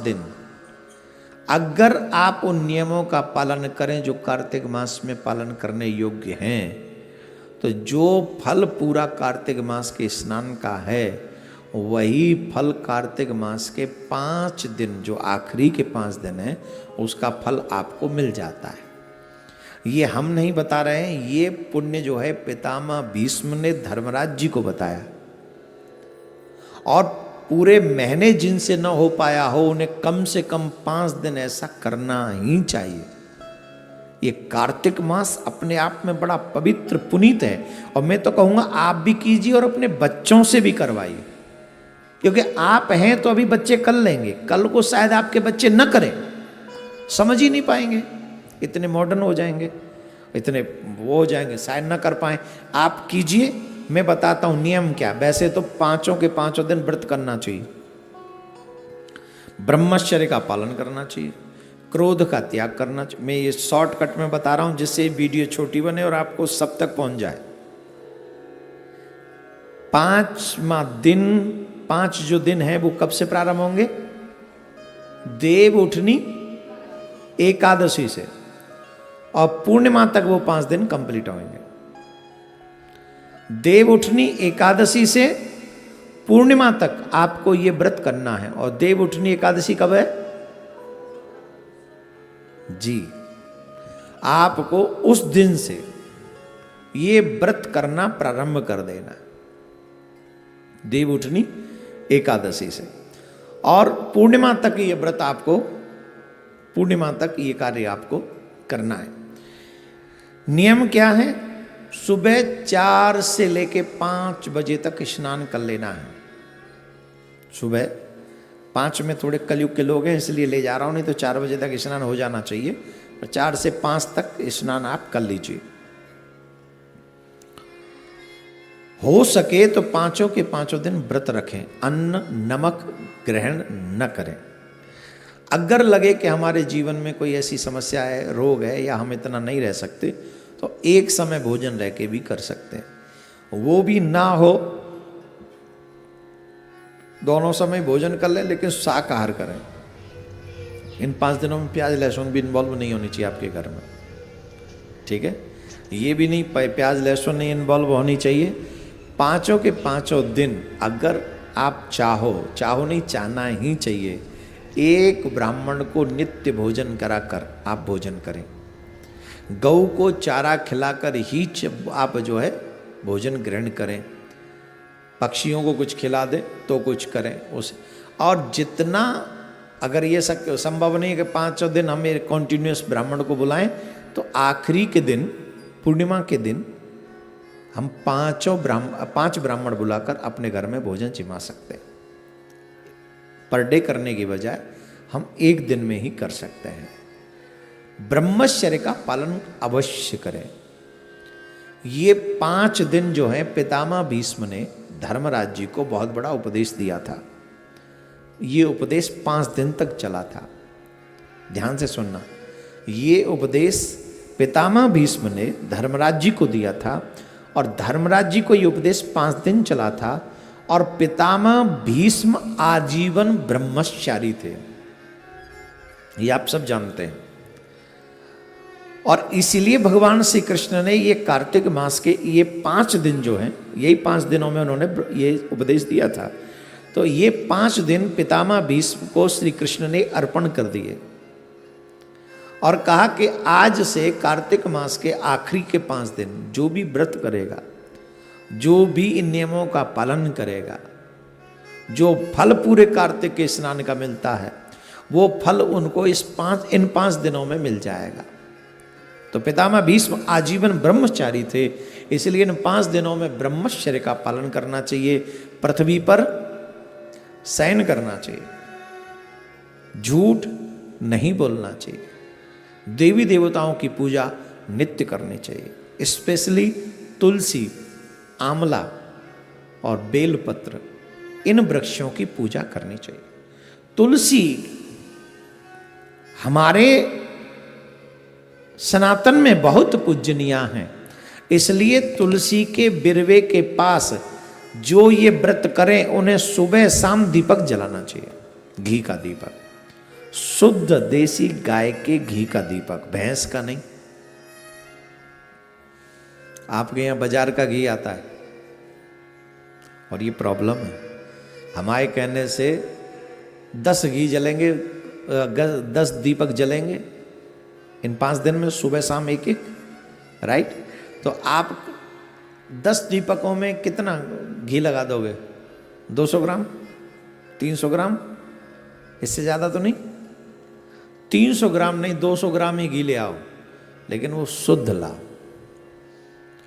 दिन अगर आप उन नियमों का पालन करें जो कार्तिक मास में पालन करने योग्य हैं, तो जो फल पूरा कार्तिक मास के स्नान का है वही फल कार्तिक मास के 5 दिन, जो आखिरी के 5 दिन है, उसका फल आपको मिल जाता है। ये हम नहीं बता रहे हैं, ये पुण्य जो है पितामह भीष्म ने धर्मराज जी को बताया। और पूरे महीने जिनसे न हो पाया हो उन्हें कम से कम 5 दिन ऐसा करना ही चाहिए। ये कार्तिक मास अपने आप में बड़ा पवित्र पुनीत है, और मैं तो कहूँगा आप भी कीजिए और अपने बच्चों से भी करवाइए, क्योंकि आप हैं तो अभी बच्चे कर लेंगे, कल को शायद आपके बच्चे न करें, समझ ही नहीं पाएंगे, इतने मॉडर्न हो जाएंगे, इतने वो हो जाएंगे, शायद न कर पाएं। आप कीजिए, मैं बताता हूं नियम क्या। वैसे तो 5 के 5 दिन व्रत करना चाहिए, ब्रह्मचर्य का पालन करना चाहिए, क्रोध का त्याग करना चाहिए। मैं ये शॉर्टकट में बता रहा हूं जिससे वीडियो छोटी बने और आपको सब तक पहुंच जाए। 5वां दिन, 5 जो दिन है वो कब से प्रारंभ होंगे? देव उठनी एकादशी से, और पूर्णिमा तक वो 5 दिन कंप्लीट होंगे। देव उठनी एकादशी से पूर्णिमा तक आपको ये व्रत करना है। और देव उठनी एकादशी कब है जी? आपको उस दिन से ये व्रत करना प्रारंभ कर देना, देव उठनी एकादशी से, और पूर्णिमा तक ये व्रत आपको, पूर्णिमा तक ये कार्य आपको करना है। नियम क्या है? सुबह 4 से लेके 5 बजे तक स्नान कर लेना है। सुबह 5 में थोड़े कलयुग के लोग हैं इसलिए ले जा रहा हूं, नहीं तो 4 बजे तक स्नान हो जाना चाहिए, और 4 से 5 तक स्नान आप कर लीजिए। हो सके तो 5 के 5 दिन व्रत रखें, अन्न नमक ग्रहण न करें। अगर लगे कि हमारे जीवन में कोई ऐसी समस्या है, रोग है, या हम इतना नहीं रह सकते, तो एक समय भोजन रह के भी कर सकते हैं। वो भी ना हो, दोनों समय भोजन कर लें, लेकिन शाकाहार करें। इन 5 दिनों में प्याज लहसुन भी इन्वॉल्व नहीं होनी चाहिए आपके घर में, ठीक है? ये भी नहीं, प्याज लहसुन नहीं इन्वॉल्व होनी चाहिए। 5 के 5 दिन अगर आप चाहो नहीं, चाहना ही चाहिए, एक ब्राह्मण को नित्य भोजन कराकर आप भोजन करें। गौ को चारा खिलाकर ही आप जो है भोजन ग्रहण करें। पक्षियों को कुछ खिला दें तो कुछ करें उस, और जितना, अगर ये संभव नहीं है कि 5 दिन हम कॉन्टिन्यूस ब्राह्मण को बुलाएं, तो आखिरी के दिन, पूर्णिमा के दिन हम 5 ब्राह्मण बुलाकर अपने घर में भोजन जिमा सकते हैं। पर डे करने की बजाय हम एक दिन में ही कर सकते हैं। ब्रह्मचर्य का पालन अवश्य करें। ये 5 दिन जो है पितामह भीष्म ने धर्मराज जी को बहुत बड़ा उपदेश दिया था। ये उपदेश 5 दिन तक चला था। ध्यान से सुनना, ये उपदेश पितामह भीष्म ने धर्मराज जी को दिया था, और धर्मराज जी को ये उपदेश 5 दिन चला था, और पितामह भीष्म आजीवन ब्रह्मचारी थे, ये आप सब जानते हैं। और इसीलिए भगवान श्री कृष्ण ने ये कार्तिक मास के ये 5 दिन जो हैं, यही 5 दिनों में उन्होंने ये उपदेश दिया था। तो ये 5 दिन पितामह भीष्म को श्री कृष्ण ने अर्पण कर दिए, और कहा कि आज से कार्तिक मास के आखिरी के 5 दिन जो भी व्रत करेगा, जो भी इन नियमों का पालन करेगा, जो फल पूरे कार्तिक के स्नान का मिलता है, वो फल उनको इन 5 दिनों में मिल जाएगा। तो पितामह भीष्म आजीवन ब्रह्मचारी थे, इसलिए इन 5 दिनों में ब्रह्मचर्य का पालन करना चाहिए, पृथ्वी पर शयन करना चाहिए, झूठ नहीं बोलना चाहिए, देवी देवताओं की पूजा नित्य करनी चाहिए। स्पेशली तुलसी, आंवला और बेलपत्र, इन वृक्षों की पूजा करनी चाहिए। तुलसी हमारे सनातन में बहुत पूजनीय हैं, इसलिए तुलसी के बिरवे के पास जो ये व्रत करें उन्हें सुबह शाम दीपक जलाना चाहिए, घी का दीपक। शुद्ध देसी गाय के घी का दीपक, भैंस का नहीं। आपके यहां बाजार का घी आता है और ये प्रॉब्लम है। हमारे कहने से 10 घी जलेंगे, 10 दीपक जलेंगे इन 5 दिन में, सुबह शाम एक एक, राइट। तो आप 10 दीपकों में कितना घी लगा दोगे? 200 ग्राम, 300 ग्राम, इससे ज़्यादा तो नहीं। 300 ग्राम नहीं, 200 ग्राम ही घी ले आओ, लेकिन वो शुद्ध लाओ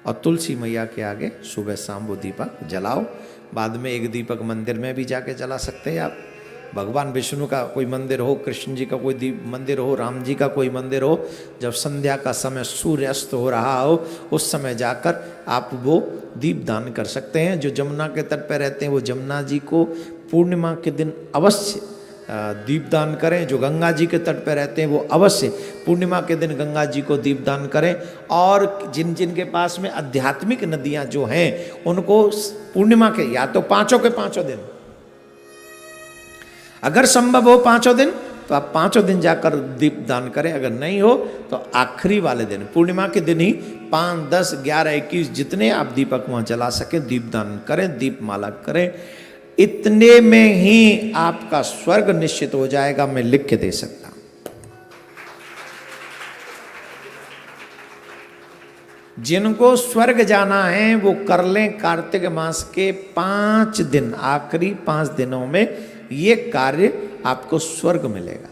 और तुलसी मैया के आगे सुबह शाम वो दीपक जलाओ। बाद में एक दीपक मंदिर में भी जाके जला सकते हैं आप। भगवान विष्णु का कोई मंदिर हो, कृष्ण जी का कोई दीप मंदिर हो, राम जी का कोई मंदिर हो, जब संध्या का समय सूर्यास्त हो रहा हो उस समय जाकर आप वो दीप दान कर सकते हैं। जो जमुना के तट पर रहते हैं वो जमुना जी को पूर्णिमा के दिन अवश्य दीपदान करें। जो गंगा जी के तट पर रहते हैं वो अवश्य पूर्णिमा के दिन गंगा जी को दीपदान करें। और जिन जिन के पास में आध्यात्मिक नदियां जो हैं उनको पूर्णिमा के या तो पांचों के पांचों दिन, अगर संभव हो 5 दिन तो आप 5 दिन जाकर दीपदान करें। अगर नहीं हो तो आखिरी वाले दिन पूर्णिमा के दिन ही 5, 10, 11, 21 जितने आप दीपक वहां जला सके दीपदान करें, दीपमाला करें। इतने में ही आपका स्वर्ग निश्चित हो जाएगा, मैं लिख के दे सकता हूं। जिनको स्वर्ग जाना है वो कर लें। कार्तिक मास के 5 दिन, आखिरी 5 दिनों में ये कार्य आपको स्वर्ग मिलेगा।